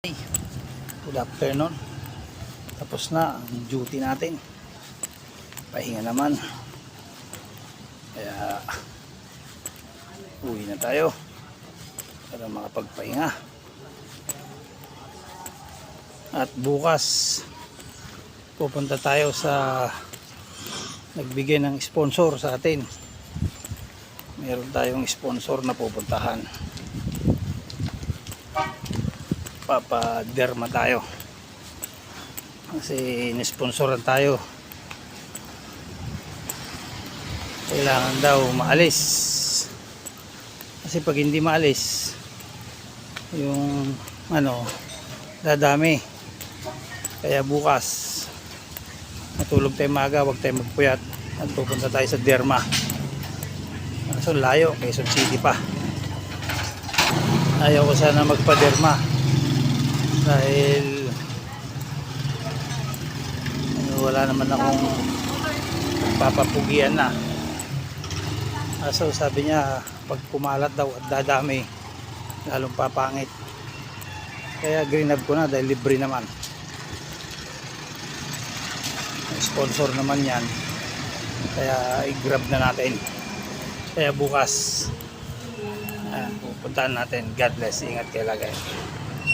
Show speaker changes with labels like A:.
A: Good afternoon. Tapos na ang duty natin. Pahinga naman. Kaya uwi na tayo para makapagpahinga. At bukas pupunta tayo sa nagbigay ng sponsor sa atin. Meron tayong sponsor na pupuntahan. Papaderma tayo kasi inisponsoran tayo, kailangan daw maalis kasi pag hindi maalis yung dadami. Kaya bukas matulog tayo maaga, huwag tayo magpuyat at pupunta tayo sa derma. So layo, Quezon City pa. Ayaw ko sana magpa-derma dahil wala naman akong papapugian na. So sabi niya pag kumalat daw at dadami lalong papangit, kaya greenab ko na dahil libre naman, sponsor naman yan, kaya i-grab na natin. Kaya bukas pupuntahan natin. God bless, ingat kayo lagi.